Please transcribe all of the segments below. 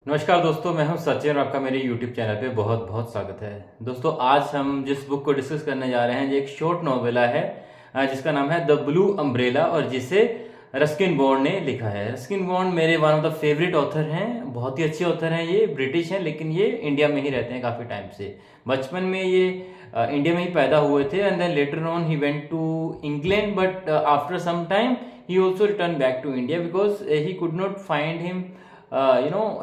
नमस्कार दोस्तों, मैं हूं सचिन और आपका मेरे YouTube चैनल पे बहुत बहुत स्वागत है। दोस्तों, आज हम जिस बुक को डिस्कस करने जा रहे हैं ये एक शॉर्ट नॉवेला है जिसका नाम है द ब्लू अम्ब्रेला और जिसे रस्किन बॉन्ड ने लिखा है। रस्किन बॉन्ड मेरे one of the favourite author हैं, बहुत ही अच्छे ऑथर हैं। ये ब्रिटिश हैं लेकिन ये इंडिया में ही रहते हैं काफ़ी टाइम से। बचपन में ये इंडिया में ही पैदा हुए थे and then later on he went to England, but after some time he also returned back to India because he could not find him,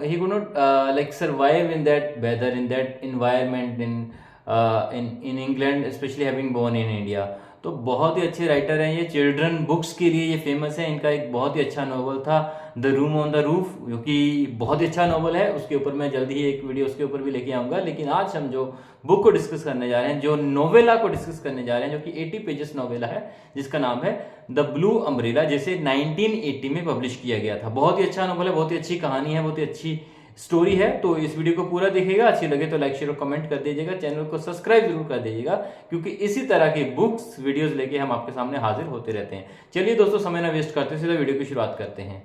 he could not like survive in that weather, in that environment in England, especially having born in India. तो बहुत ही अच्छे writer हैं ये। Children books के लिए ये famous है। इनका एक बहुत ही अच्छा नॉवल था the room on the roof, जो कि बहुत ही अच्छा नॉवल है। उसके ऊपर मैं जल्दी ही एक वीडियो उसके ऊपर भी लेके आऊंगा। लेकिन आज हम जो बुक को डिस्कस करने जा रहे हैं, जो नोवेला को डिस्कस करने जा रहे हैं, जो कि 80 पेजेस नोवेला है, जिसका नाम है द ब्लू अम्ब्रेला, जिसे 1980 में पब्लिश किया गया था। बहुत ही अच्छा नॉवल है, बहुत ही अच्छी कहानी है, बहुत ही अच्छी स्टोरी है। तो इस वीडियो को पूरा देखिएगा, अच्छी लगे तो लाइक शेयर और कमेंट कर दीजिएगा, चैनल को सब्सक्राइब जरूर कर दीजिएगा, क्योंकि इसी तरह की बुक्स वीडियोस लेके हम आपके सामने हाजिर होते रहते हैं। चलिए दोस्तों, समय ना वेस्ट करते सीधा वीडियो की शुरुआत करते हैं।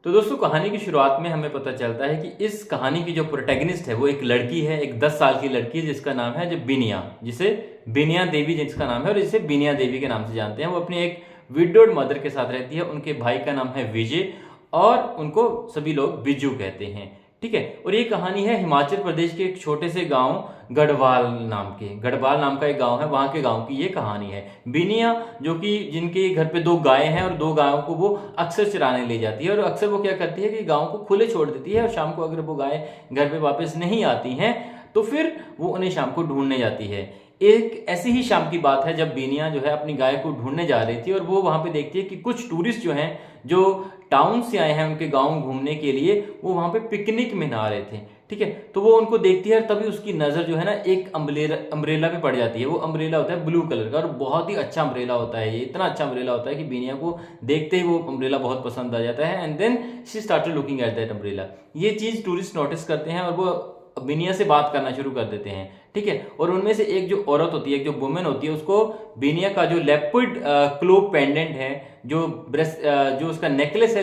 तो दोस्तों, कहानी की शुरुआत में हमें पता चलता है कि इस कहानी की जो प्रोटैगनिस्ट है वो एक लड़की है, एक 10 साल की लड़की है, जिसका नाम है बिनिया, जिसे बिनिया देवी जिसका नाम है, और इसे बिनिया देवी के नाम से जानते हैं। वो अपनी एक विडोड मदर के साथ रहती है। उनके भाई का नाम है विजय और उनको सभी लोग बिज्जू कहते हैं, ठीक है। और ये कहानी है हिमाचल प्रदेश के एक छोटे से गांव गढ़वाल नाम का एक गांव है, वहां के गांव की ये कहानी है। बिनिया, जो कि जिनके घर पे 2 गायें हैं और 2 गायों को वो अक्सर चराने ले जाती है, और अक्सर वो क्या करती है कि गांव को खुले छोड़ देती है, और शाम को अगर वो गाय घर पे वापस नहीं आती हैं तो फिर वो उन्हें शाम को ढूंढने जाती है। एक ऐसी ही शाम की बात है जब बिनिया जो है अपनी गाय को ढूंढने जा रही थी, और वो वहां पे देखती है कि कुछ टूरिस्ट जो हैं, जो टाउन से आए हैं उनके गांव घूमने के लिए, वो वहां पे पिकनिक मना रहे थे, ठीक है। तो वो उनको देखती है और तभी उसकी नजर जो है ना एक अम्ब्रेला पे पड़ जाती है। वो अम्ब्रेला होता है ब्लू कलर का और बहुत ही अच्छा अम्ब्रेला होता है। ये इतना अच्छा अम्ब्रेला होता है कि बिनिया को देखते ही वो अम्ब्रेला बहुत पसंद आ जाता है, and then she started looking at that umbrella. ये चीज टूरिस्ट नोटिस करते हैं और वो बिनिया से बात करना शुरू कर देते हैं, ठीक है। और उनमें से एक जो औरत होती है, एक जो वुमेन होती है, उसको बिनिया का जो लेपर्ड क्लो पेंडेंट है, जो उसका नेकलेस है,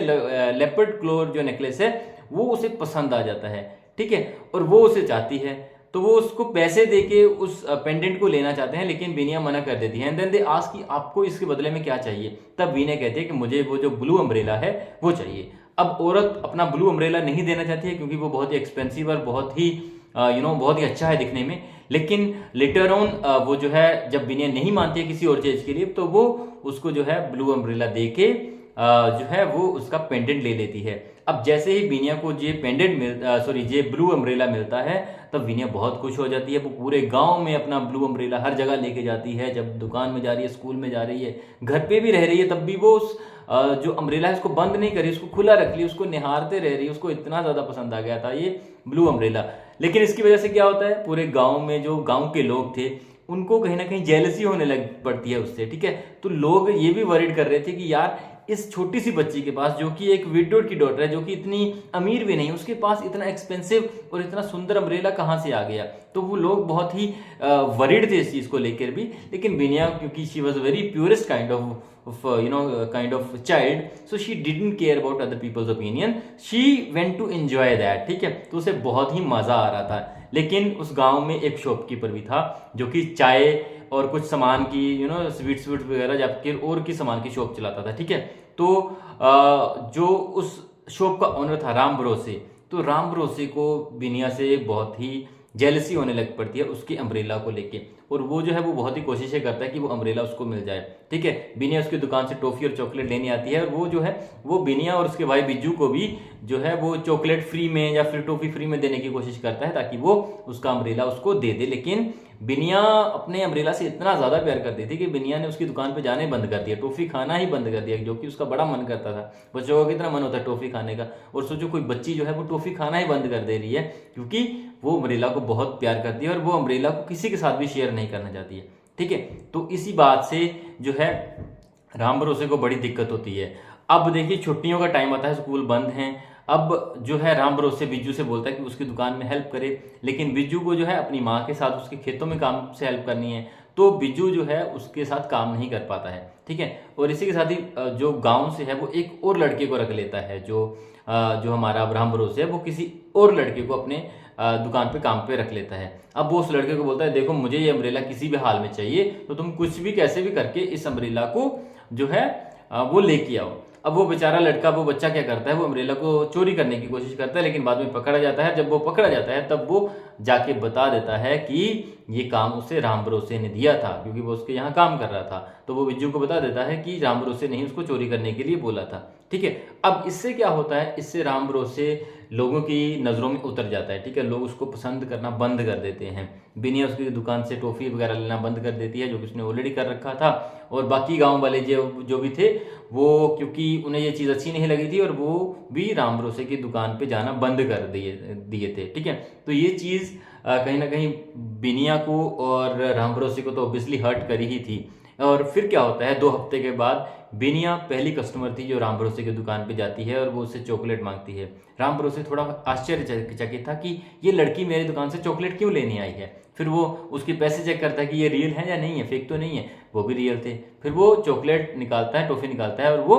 लेपर्ड क्लो जो नेकलेस है, वो उसे पसंद आ जाता है, ठीक है। और वो उसे चाहती है, तो वो उसको पैसे देके उस पेंडेंट को लेना चाहते हैं, लेकिन बिनिया मना कर देती है। एंड देन दे आस्क कि आपको इसके बदले में क्या चाहिए। तब बिनिया कहती है कि मुझे वो जो ब्लू अम्ब्रेला है वो चाहिए। अब औरत अपना ब्लू अम्ब्रेला नहीं देना चाहती है, क्योंकि वो बहुत ही एक्सपेंसिव और बहुत ही बहुत ही अच्छा है दिखने में। लेकिन लेटर ऑन वो जो है, जब बिनिया नहीं मानती है किसी और चीज के लिए, तो वो उसको जो है ब्लू अम्ब्रेला देके जो है वो उसका पेंडेंट ले लेती है। अब जैसे ही बिनिया को ये पेंडेंट ये ब्लू अम्ब्रेला मिलता है, तब बिनिया बहुत खुश हो जाती है। वो पूरे गांव में अपना ब्लू अम्ब्रेला हर जगह लेके जाती है। जब दुकान में जा रही है, स्कूल में जा रही है, घर पे भी रह रही है, तब भी वो उस जो अम्ब्रेला है उसको बंद नहीं करी, उसको खुला रख ली, उसको निहारते रह रही है। उसको इतना ज्यादा पसंद आ गया था ये ब्लू अम्ब्रेला। लेकिन इसकी वजह से क्या होता है, पूरे गांव में जो गांव के लोग थे उनको कहीं ना कहीं जेलसी होने लग पड़ती है उससे, ठीक है। तो लोग ये भी वरीड कर रहे थे कि यार, इस छोटी सी बच्ची के पास, जो कि एक विडोड की डॉटर है, जो कि इतनी अमीर भी नहीं, उसके पास इतना एक्सपेंसिव और इतना सुंदर अम्ब्रेला कहाँ से आ गया। तो वो लोग बहुत ही वरीड थे इस चीज को लेकर भी। लेकिन बिनिया, क्योंकि she was very purest kind of child, so she didn't care about other people's opinion, she went to enjoy that, ठीक है। तो उसे बहुत ही मजा आ रहा था। लेकिन उस गांव में एक शॉपकीपर भी था, जो कि चाय और कुछ सामान की स्वीट्स वगैरह जबकि और की सामान की शॉप चलाता था, ठीक है। तो जो उस शॉप का ओनर था राम भरोसे, तो राम भरोसे को बिनिया से बहुत ही जेलसी होने लग पड़ती है उसके अम्ब्रेला को लेके, और वो जो है वो बहुत ही कोशिशें करता है कि वो अम्ब्रेला उसको मिल जाए, ठीक है। बिनिया उसकी दुकान से टॉफी और चॉकलेट लेने आती है, और वो जो है वो बिनिया और उसके भाई बिज्जू को भी जो है वो चॉकलेट फ्री में या फिर टॉफी फ्री में देने की कोशिश करता है, ताकि वो उसका अम्ब्रेला उसको दे दे। लेकिन बिनिया अपने अम्ब्रेला से इतना ज्यादा प्यार करती थी कि बिनिया ने उसकी दुकान पे जाने बंद कर दिया, टॉफी खाना ही बंद कर दिया, जो कि उसका बड़ा मन करता था। बच्चों का कितना मन होता है टॉफी खाने का, और सोचो कोई बच्ची जो है वो टॉफी खाना ही बंद कर दे रही है, क्योंकि वो अम्ब्रेला को बहुत प्यार करती है और वो अम्ब्रेला को किसी के साथ भी शेयर नहीं करना चाहती है, ठीक है। तो इसी बात से जो है राम भरोसे को बड़ी दिक्कत होती है। अब देखिए, छुट्टियों का टाइम आता है, स्कूल बंद हैं। अब जो है राम भरोसे बिज्जू से बोलता है कि उसकी दुकान में हेल्प करे, लेकिन बिज्जू को जो है अपनी माँ के साथ उसके खेतों में काम से हेल्प करनी है। तो बिज्जू जो है उसके साथ काम नहीं कर पाता है, ठीक है। और इसी के साथ ही जो गांव से है वो एक और लड़के को रख लेता है, जो हमारा ब्राह्म भरोसे है वो किसी और लड़के को अपने दुकान पे काम पे रख लेता है। अब वो उस लड़के को बोलता है देखो मुझे ये अम्ब्रेला किसी भी हाल में चाहिए, तो तुम कुछ भी कैसे भी करके इस अम्ब्रेला को जो है वो लेके आओ। अब वो बेचारा लड़का, वो बच्चा क्या करता है, वो अम्ब्रेला को चोरी करने की कोशिश करता है, लेकिन बाद में पकड़ा जाता है। जब वो पकड़ा जाता है तब वो जाके बता देता है कि ये काम उसे राम भरोसे ने दिया था, क्योंकि वो उसके यहाँ काम कर रहा था। तो वो बिज्जू को बता देता है कि राम भरोसे ने ही उसको चोरी करने के लिए बोला था, ठीक है। अब इससे क्या होता है, इससे राम भरोसे लोगों की नज़रों में उतर जाता है, ठीक है। लोग उसको पसंद करना बंद कर देते हैं। बिनिया उसकी दुकान से टॉफ़ी वगैरह लेना बंद कर देती है, जो कि उसने ऑलरेडी कर रखा था। और बाकी गांव वाले जो भी थे वो, क्योंकि उन्हें ये चीज़ अच्छी नहीं लगी थी, और वो भी राम भरोसे की दुकान पे जाना बंद कर दिए थे, ठीक है। तो ये चीज़ कहीं ना कहीं बिनिया को और राम भरोसे को तो ऑब्वियसली हर्ट करी ही थी। और फिर क्या होता है, 2 हफ्ते के बाद बिनिया पहली कस्टमर थी जो राम भरोसे की दुकान पे जाती है और वो उससे चॉकलेट मांगती है। राम भरोसे थोड़ा आश्चर्यचकित था कि ये लड़की मेरी दुकान से चॉकलेट क्यों लेने आई है। फिर वो उसके पैसे चेक करता है कि ये रियल है या नहीं है, फेक तो नहीं है। वो भी रियल थे। फिर वो चॉकलेट निकालता है, टॉफी निकालता है, और वो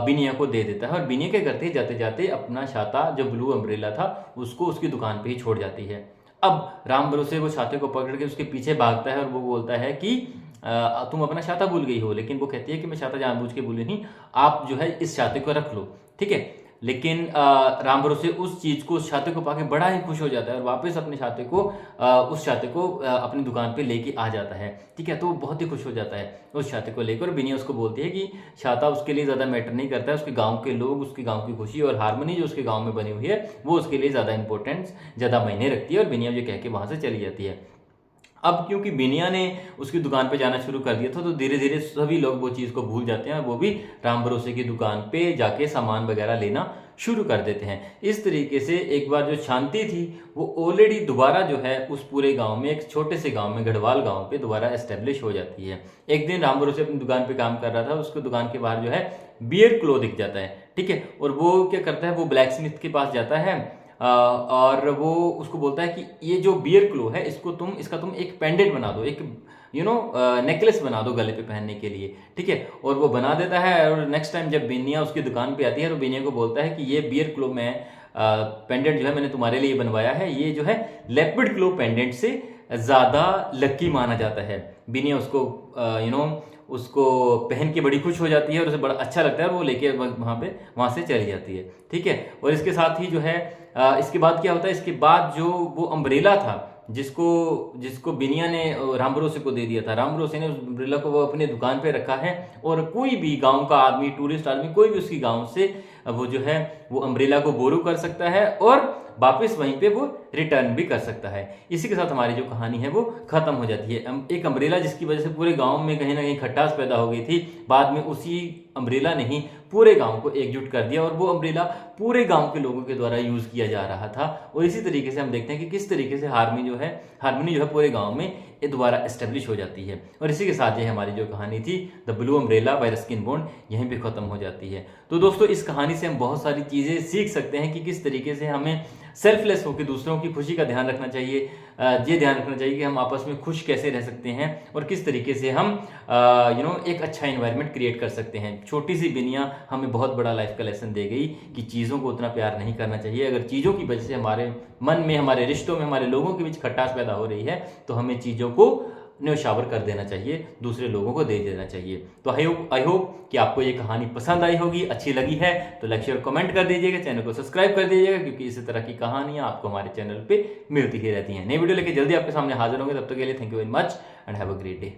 बिनिया को दे देता है। और बिनिया क्या करती है, जाते जाते अपना छाता जो ब्लू अम्ब्रेला था उसको उसकी दुकान पे ही छोड़ जाती है। अब राम भरोसे वो छाते को पकड़ के उसके पीछे भागता है और वो बोलता है कि तुम अपना छाता भूल गई हो। लेकिन वो कहती है कि मैं छाता जानबूझ के भूली नहीं, आप जो है इस छाते को रख लो, ठीक है। लेकिन राम भरोसे उस चीज को, उस छाते को पाके बड़ा ही खुश हो जाता है और वापस अपने छाते को उस छाते को अपनी दुकान पे लेके आ जाता है, ठीक है। तो वो बहुत ही खुश हो जाता है उस छाते को लेकर। बिनिया उसको बोलती है कि छाता उसके लिए ज्यादा मैटर नहीं करता है, उसके गांव के लोग, उसके गांव की खुशी और हारमोनी जो उसके गांव में बनी हुई है वो उसके लिए ज्यादा इंपॉर्टेंस, ज्यादा मायने रखती है। और बिनिया जो कह के वहां से चली जाती है। अब क्योंकि बिनिया ने उसकी दुकान पे जाना शुरू कर दिया था, तो धीरे धीरे सभी लोग वो चीज़ को भूल जाते हैं और वो भी राम भरोसे की दुकान पे जाके सामान वगैरह लेना शुरू कर देते हैं। इस तरीके से एक बार जो शांति थी वो ऑलरेडी दोबारा जो है उस पूरे गांव में, एक छोटे से गांव में, गढ़वाल गांव पे दोबारा एस्टेब्लिश हो जाती है। एक दिन राम भरोसे अपनी दुकान पे काम कर रहा था, उसको दुकान के बाहर जो है बियर क्लो दिख जाता है, ठीक है। और वो क्या करता है, वो ब्लैक स्मिथ के पास जाता है और वो उसको बोलता है कि ये जो बियर क्लो है इसका तुम एक पेंडेंट बना दो, एक नेकलेस बना दो गले पे पहनने के लिए, ठीक है। और वो बना देता है। और नेक्स्ट टाइम जब बिनिया उसकी दुकान पे आती है तो बिनिया को बोलता है कि ये बियर क्लो में पेंडेंट जो है मैंने तुम्हारे लिए बनवाया है, ये जो है लेपर्ड क्लो पेंडेंट से ज्यादा लकी माना जाता है। बिनिया उसको उसको पहन के बड़ी खुश हो जाती है और उसे बड़ा अच्छा लगता है और वो लेके वहां से चली जाती है, ठीक है। और इसके साथ ही जो है इसके बाद क्या होता है, इसके बाद जो वो अम्ब्रेला था जिसको बिनिया ने राम भरोसे को दे दिया था, राम भरोसे ने उस अम्ब्रेला को वो अपने दुकान पे रखा है। और कोई भी गांव का आदमी, टूरिस्ट आदमी, कोई भी उसकी गांव से वो जो है वो अम्ब्रेला को बोरो कर सकता है और वापस वहीं पे वो रिटर्न भी कर सकता है। इसी के साथ हमारी जो कहानी है वो खत्म हो जाती है। एक अम्ब्रेला जिसकी वजह से पूरे गांव में कहीं ना कहीं खटास पैदा हो गई थी, बाद में उसी अम्ब्रेला ने ही पूरे गांव को एकजुट कर दिया और वो अम्ब्रेला पूरे गांव के लोगों के द्वारा यूज किया जा रहा था। और इसी तरीके से हम देखते हैं कि किस तरीके से हारमोनी जो है पूरे गांव में ये दोबारा एस्टेब्लिश हो जाती है। और इसी के साथ ये हमारी जो कहानी थी the blue umbrella bye Ruskin bond यहीं पे खत्म हो जाती है। तो दोस्तों इस कहानी से हम बहुत सारी चीजें सीख सकते हैं कि किस तरीके से हमें सेल्फलेस होकर दूसरों की खुशी का ध्यान रखना चाहिए। ये ध्यान रखना चाहिए कि हम आपस में खुश कैसे रह सकते हैं और किस तरीके से हम एक अच्छा एनवायरनमेंट क्रिएट कर सकते हैं। छोटी सी बिनिया हमें बहुत बड़ा लाइफ का लेसन दे गई कि चीज़ों को उतना प्यार नहीं करना चाहिए। अगर चीज़ों की वजह से हमारे मन में, हमारे रिश्तों में, हमारे लोगों के बीच खटास पैदा हो रही है तो हमें चीज़ों को न्योछावर कर देना चाहिए, दूसरे लोगों को दे देना चाहिए। तो आई होप कि आपको ये कहानी पसंद आई होगी, अच्छी लगी है तो लाइक शेयर कमेंट कर दीजिएगा, चैनल को सब्सक्राइब कर दीजिएगा, क्योंकि इसी तरह की कहानियां आपको हमारे चैनल पे मिलती ही रहती हैं। नई वीडियो लेके जल्दी आपके सामने हाजिर होंगे, तब तक के लिए thank you very much and have a great day.